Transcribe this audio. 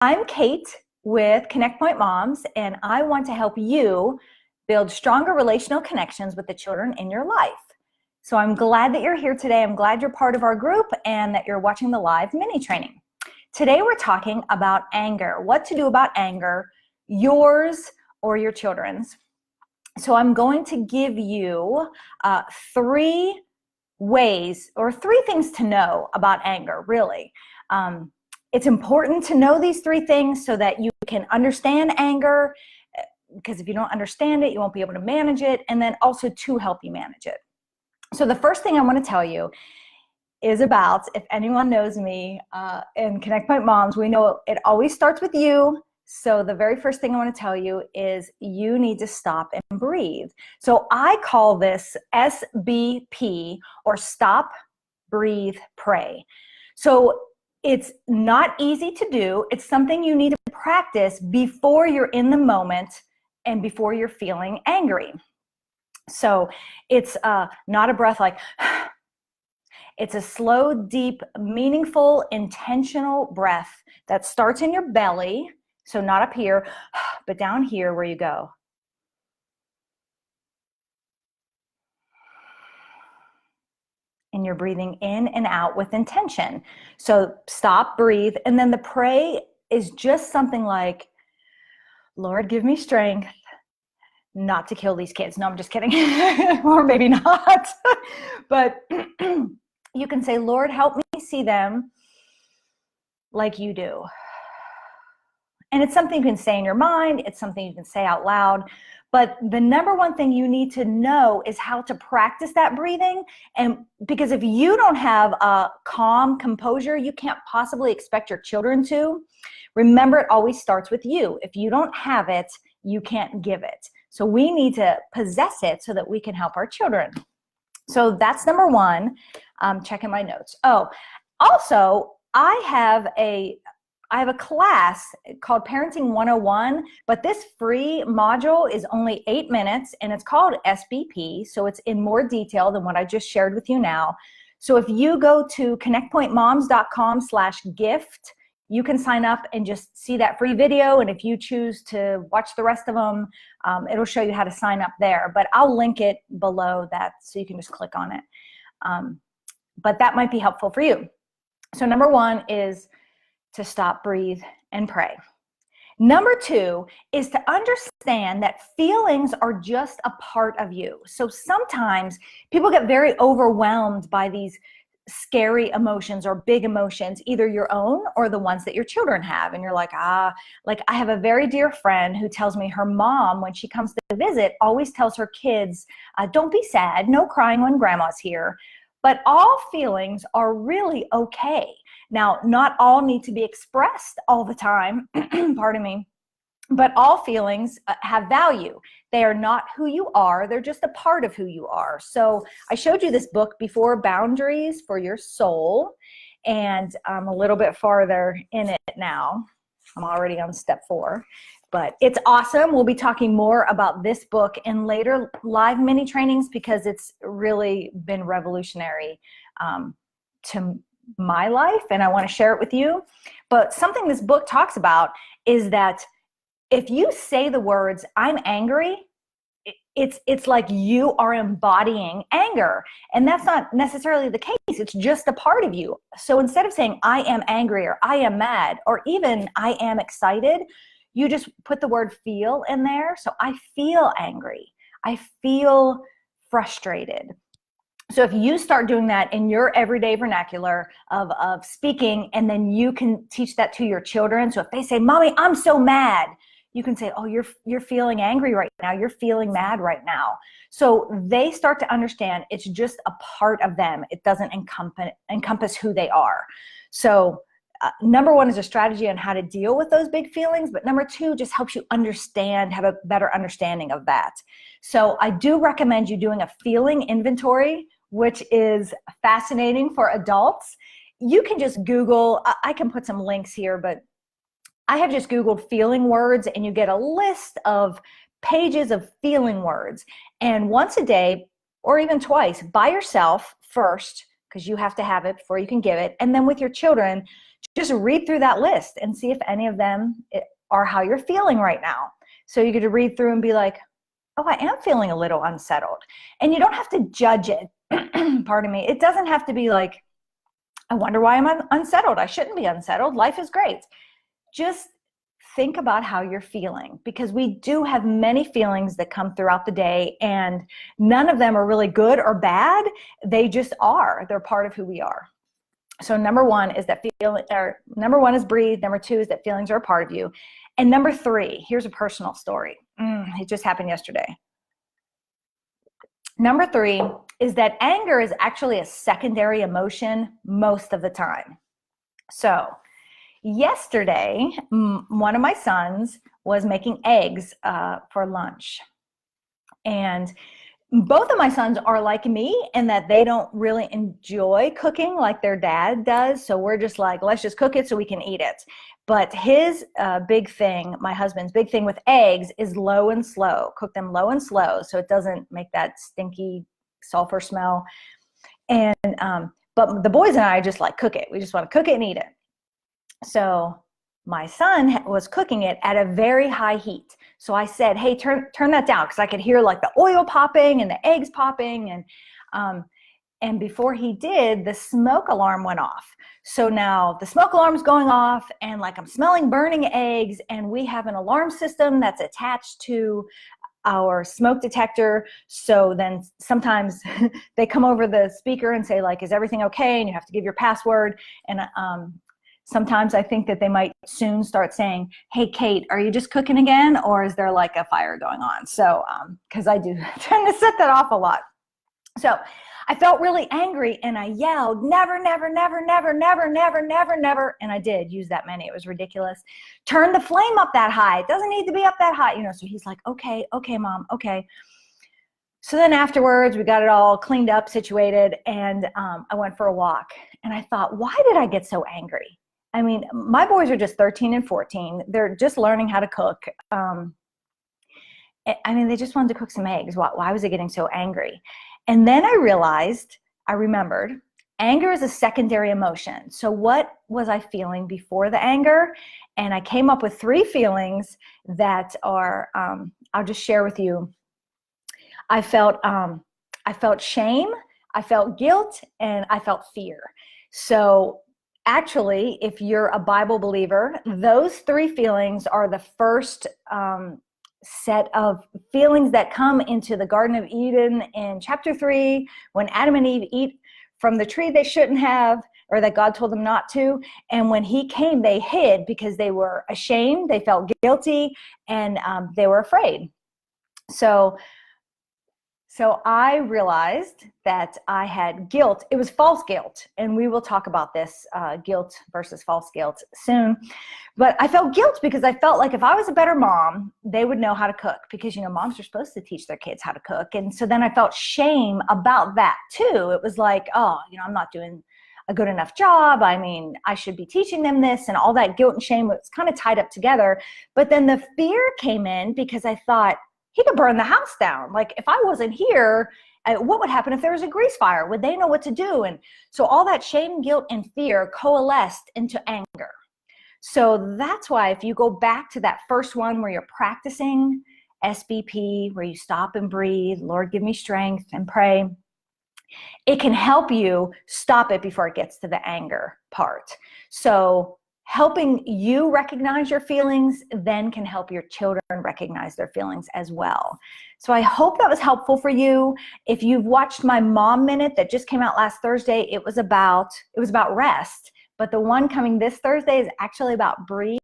I'm Kate with Connect Point Moms, and I want to help you build stronger relational connections with the children in your life. So I'm glad that you're here today. I'm glad you're part of our group and that you're watching the live mini training. Today we're talking about anger, what to do about anger, yours or your children's. So I'm going to give you 3 ways or 3 things to know about anger, really. It's important to know these 3 things so that you can understand anger, because if you don't understand it, you won't be able to manage it, and then also to help you manage it. So the first thing I want to tell you is about, if anyone knows me in Connect Point Moms, we know it always starts with you. So the very first thing I want to tell you is you need to stop and breathe. So I call this SBP, or stop, breathe, pray. So it's not easy to do. It's something you need to practice before you're in the moment and before you're feeling angry. So it's not a breath like, it's a slow, deep, meaningful, intentional breath that starts in your belly. So not up here, but down here where you go. And you're breathing in and out with intention. So stop, breathe, and then the pray is just something like, Lord, give me strength not to kill these kids. No, I'm just kidding. Or maybe not. But you can say, Lord, help me see them like you do. And it's something you can say in your mind. It's something you can say out loud. But the number one thing you need to know is how to practice that breathing. And because if you don't have a calm composure, you can't possibly expect your children to. Remember, it always starts with you. If you don't have it, you can't give it. So we need to possess it so that we can help our children. So that's number 1. Checking my notes. Oh, also, I have a class called Parenting 101, but this free module is only 8 minutes and it's called SBP. So it's in more detail than what I just shared with you now. So if you go to connectpointmoms.com/gift, you can sign up and just see that free video. And if you choose to watch the rest of them, it'll show you how to sign up there. But I'll link it below that so you can just click on it. But that might be helpful for you. So number 1 is to stop, breathe, and pray. Number 2 is to understand that feelings are just a part of you. So sometimes people get very overwhelmed by these scary emotions or big emotions, either your own or the ones that your children have. And you're like, like I have a very dear friend who tells me her mom, when she comes to visit, always tells her kids, don't be sad, no crying when grandma's here. But all feelings are really okay. Now, not all need to be expressed all the time, pardon me, but all feelings have value. They are not who you are, they're just a part of who you are. So I showed you this book before, Boundaries for Your Soul, and I'm a little bit farther in it now. I'm already on step 4, but it's awesome. We'll be talking more about this book in later live mini trainings because it's really been revolutionary to my life, and I want to share it with you. But something this book talks about is that if you say the words, I'm angry, it's like you are embodying anger. And that's not necessarily the case. It's just a part of you. So instead of saying, I am angry, or I am mad, or even I am excited, you just put the word feel in there. So I feel angry. I feel frustrated. So if you start doing that in your everyday vernacular of speaking, and then you can teach that to your children. So if they say, Mommy, I'm so mad, you can say, oh, you're feeling angry right now. You're feeling mad right now. So they start to understand it's just a part of them. It doesn't encompass who they are. So number 1 is a strategy on how to deal with those big feelings. But number 2 just helps you understand, have a better understanding of that. So I do recommend you doing a feeling inventory, which is fascinating for adults. You can just Google, I can put some links here, but I have just Googled feeling words, and you get a list of pages of feeling words. And once a day, or even twice, by yourself first, because you have to have it before you can give it, and then with your children, Just read through that list and see if any of them are how you're feeling right now. So you get to read through and be like, oh, I am feeling a little unsettled. And you don't have to judge it. Pardon me. It doesn't have to be like, I wonder why I'm unsettled. I shouldn't be unsettled. Life is great. Just think about how you're feeling, because we do have many feelings that come throughout the day, and none of them are really good or bad. They just are. They're part of who we are. So number one is number one is breathe. Number two is that feelings are a part of you. And number three, here's a personal story. It just happened yesterday. Number three is that anger is actually a secondary emotion most of the time. So yesterday, one of my sons was making eggs for lunch. And both of my sons are like me in that they don't really enjoy cooking like their dad does. So we're just like, let's just cook it so we can eat it. But his big thing, my husband's big thing with eggs is low and slow. Cook them low and slow so it doesn't make that stinky sulfur smell. And but the boys and I just like cook it. We just want to cook it and eat it. So my son was cooking it at a very high heat. So I said, hey, turn that down, because I could hear like the oil popping and the eggs popping. And before he did, the smoke alarm went off. So now the smoke alarm's going off, and like I'm smelling burning eggs, and we have an alarm system that's attached to our smoke detector. So then sometimes they come over the speaker and say like, is everything okay? And you have to give your password. And sometimes I think that they might soon start saying, hey, Kate, are you just cooking again? Or is there like a fire going on? So, because I do tend to set that off a lot. So I felt really angry and I yelled, never, never, never, never, never, never, never, never. And I did use that many. It was ridiculous. Turn the flame up that high. It doesn't need to be up that high. You know, so he's like, okay, Mom, okay. So then afterwards, we got it all cleaned up, situated, and I went for a walk. And I thought, why did I get so angry? I mean, my boys are just 13 and 14. They're just learning how to cook. I mean, they just wanted to cook some eggs. Why was I getting so angry? And then I remembered, anger is a secondary emotion. So what was I feeling before the anger? And I came up with three feelings that are, I'll just share with you. I felt shame, I felt guilt, and I felt fear. So actually, if you're a Bible believer, those three feelings are the first set of feelings that come into the Garden of Eden in chapter 3, when Adam and Eve eat from the tree they shouldn't have, or that God told them not to. And when he came, they hid because they were ashamed, they felt guilty, and they were afraid. So I realized that I had guilt. It was false guilt. And we will talk about this, guilt versus false guilt, soon. But I felt guilt because I felt like if I was a better mom, they would know how to cook, because, you know, moms are supposed to teach their kids how to cook. And so then I felt shame about that too. It was like, oh, you know, I'm not doing a good enough job. I mean, I should be teaching them this, and all that guilt and shame was kind of tied up together. But then the fear came in because I thought, he could burn the house down. Like, if I wasn't here, what would happen if there was a grease fire? Would they know what to do? And so all that shame, guilt, and fear coalesced into anger. So that's why if you go back to that first one where you're practicing SBP, where you stop and breathe, Lord, give me strength, and pray, it can help you stop it before it gets to the anger part. So helping you recognize your feelings then can help your children recognize their feelings as well. So I hope that was helpful for you. If you've watched my Mom Minute that just came out last Thursday, it was about rest. But the one coming this Thursday is actually about breathe.